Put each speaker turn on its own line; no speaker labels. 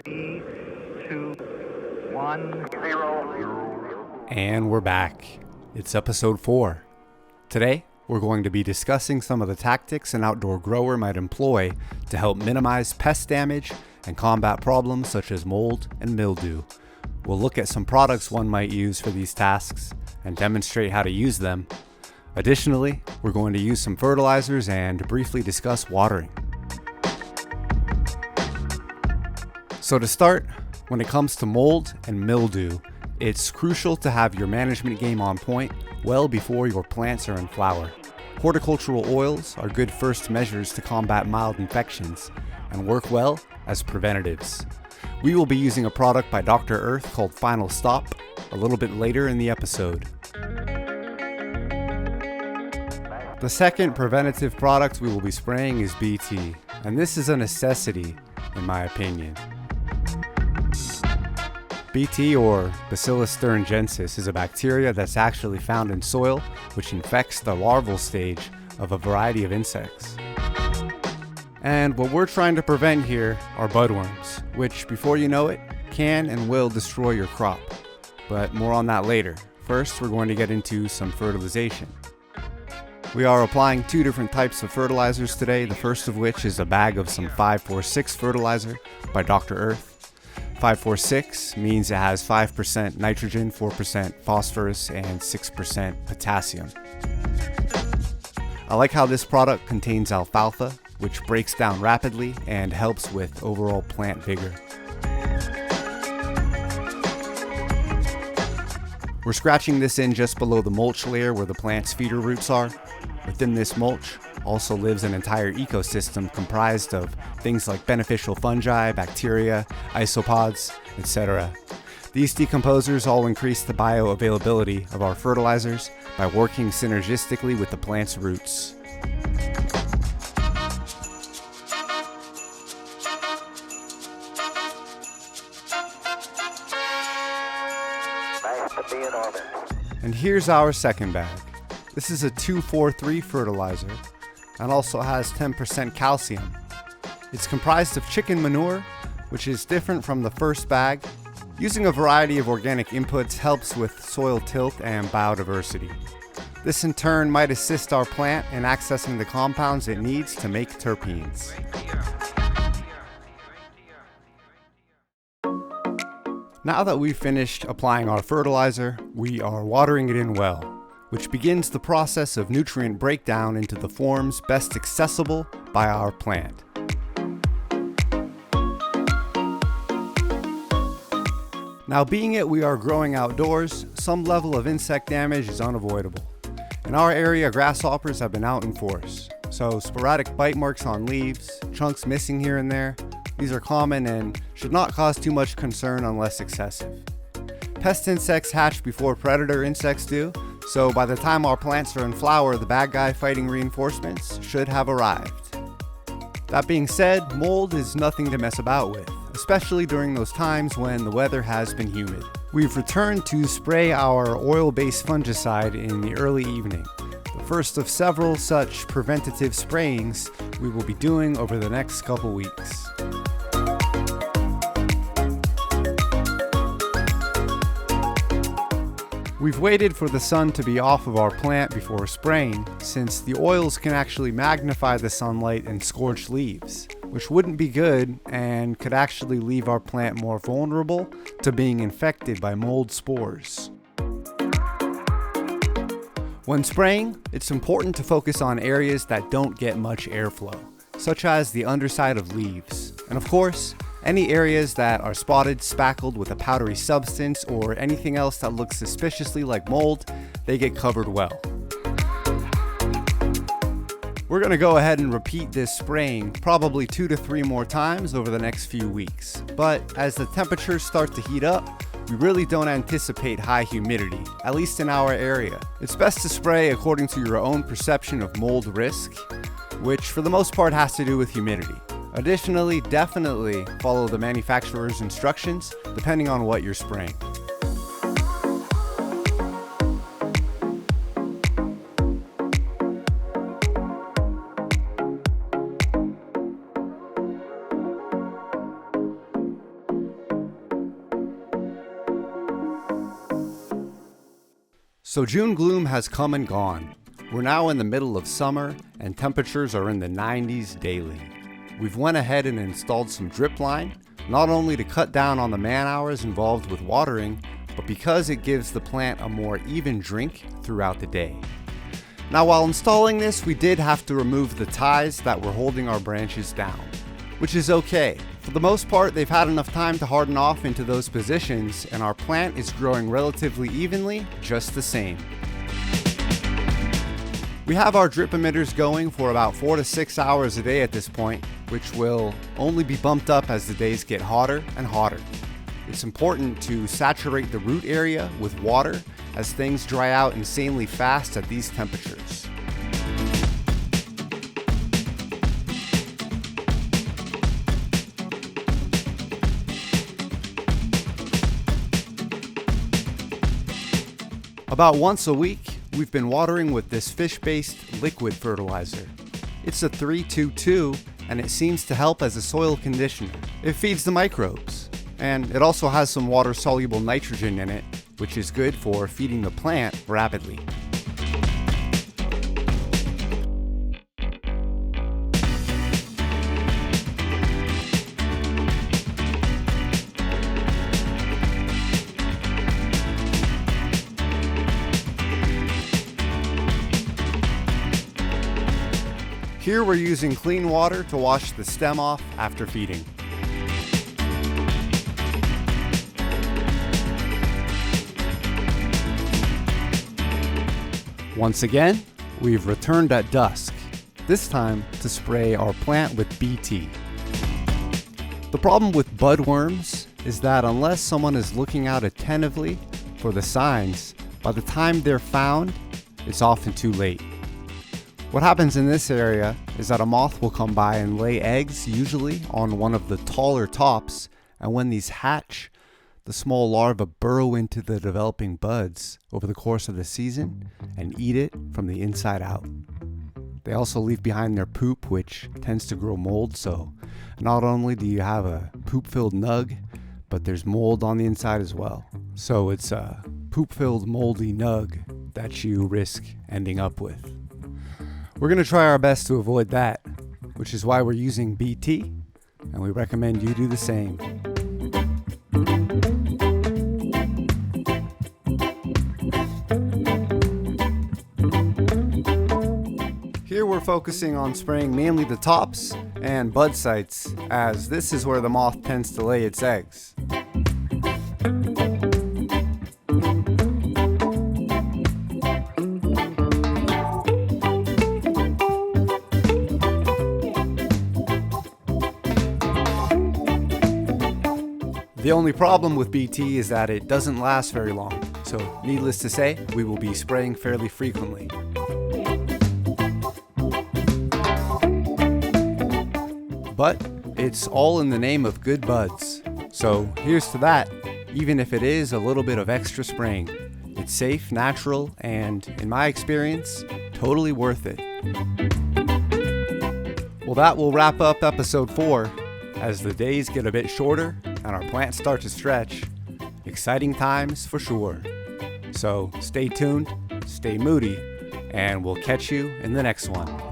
3, 2, 1, 0.
And we're back. It's episode 4. Today, we're going to be discussing some of the tactics an outdoor grower might employ to help minimize pest damage and combat problems such as mold and mildew. We'll look at some products one might use for these tasks and demonstrate how to use them. Additionally, we're going to use some fertilizers and briefly discuss watering. So to start, when it comes to mold and mildew, it's crucial to have your management game on point well before your plants are in flower. Horticultural oils are good first measures to combat mild infections and work well as preventatives. We will be using a product by Dr. Earth called Final Stop a little bit later in the episode. The second preventative product we will be spraying is BT, and this is a necessity in my opinion. BT, or bacillus thuringiensis, is a bacteria that's actually found in soil which infects the larval stage of a variety of insects. And what we're trying to prevent here are budworms, which before you know it, can and will destroy your crop. But more on that later. First, we're going to get into some fertilization. We are applying 2 different types of fertilizers today, the first of which is a bag of some 5-4-6 fertilizer by Dr. Earth. 5-4-6 means it has 5% nitrogen, 4% phosphorus, and 6% potassium. I like how this product contains alfalfa, which breaks down rapidly and helps with overall plant vigor. We're scratching this in just below the mulch layer where the plant's feeder roots are. Within this mulch also lives an entire ecosystem comprised of things like beneficial fungi, bacteria, isopods, etc. These decomposers all increase the bioavailability of our fertilizers by working synergistically with the plant's roots.
Nice to be in orbit.
And here's our second bag. This is a 2-4-3 fertilizer and also has 10% calcium. It's comprised of chicken manure, which is different from the first bag. Using a variety of organic inputs helps with soil tilt and biodiversity. This in turn might assist our plant in accessing the compounds it needs to make terpenes. Now that we've finished applying our fertilizer, we are watering it in well, which begins the process of nutrient breakdown into the forms best accessible by our plant. Now, being it we are growing outdoors, some level of insect damage is unavoidable. In our area, grasshoppers have been out in force, so sporadic bite marks on leaves, chunks missing here and there, these are common and should not cause too much concern unless excessive. Pest insects hatch before predator insects do, so by the time our plants are in flower, the bad guy fighting reinforcements should have arrived. That being said, mold is nothing to mess about with, especially during those times when the weather has been humid. We've returned to spray our oil-based fungicide in the early evening, the first of several such preventative sprayings we will be doing over the next couple weeks. We've waited for the sun to be off of our plant before spraying, since the oils can actually magnify the sunlight and scorch leaves, which wouldn't be good and could actually leave our plant more vulnerable to being infected by mold spores. When spraying, it's important to focus on areas that don't get much airflow, such as the underside of leaves, and of course, any areas that are spotted, spackled with a powdery substance, or anything else that looks suspiciously like mold, they get covered well. We're going to go ahead and repeat this spraying probably 2 to 3 more times over the next few weeks. But as the temperatures start to heat up, we really don't anticipate high humidity, at least in our area. It's best to spray according to your own perception of mold risk, which for the most part has to do with humidity. Additionally, definitely follow the manufacturer's instructions depending on what you're spraying. So June gloom has come and gone. We're now in the middle of summer and temperatures are in the 90s daily. We've went ahead and installed some drip line, not only to cut down on the man hours involved with watering, but because it gives the plant a more even drink throughout the day. Now while installing this, we did have to remove the ties that were holding our branches down, which is okay. For the most part, they've had enough time to harden off into those positions, and our plant is growing relatively evenly, just the same. We have our drip emitters going for about 4 to 6 hours a day at this point, which will only be bumped up as the days get hotter and hotter. It's important to saturate the root area with water as things dry out insanely fast at these temperatures. About once a week, we've been watering with this fish-based liquid fertilizer. It's a 3-2-2, and it seems to help as a soil conditioner. It feeds the microbes, and it also has some water-soluble nitrogen in it, which is good for feeding the plant rapidly. Here we're using clean water to wash the stem off after feeding. Once again, we've returned at dusk, this time to spray our plant with BT. The problem with budworms is that unless someone is looking out attentively for the signs, by the time they're found, it's often too late. What happens in this area is that a moth will come by and lay eggs, usually on one of the taller tops, and when these hatch, the small larvae burrow into the developing buds over the course of the season and eat it from the inside out. They also leave behind their poop, which tends to grow mold, so not only do you have a poop-filled nug, but there's mold on the inside as well. So it's a poop-filled moldy nug that you risk ending up with. We're going to try our best to avoid that, which is why we're using BT, and we recommend you do the same. Here we're focusing on spraying mainly the tops and bud sites, as this is where the moth tends to lay its eggs. The only problem with BT is that it doesn't last very long, so needless to say, we will be spraying fairly frequently. But it's all in the name of good buds, so here's to that, even if it is a little bit of extra spraying. It's safe, natural, and, in my experience, totally worth it. Well, that will wrap up episode 4. As the days get a bit shorter and our plants start to stretch, exciting times for sure. So stay tuned, stay moody, and we'll catch you in the next one.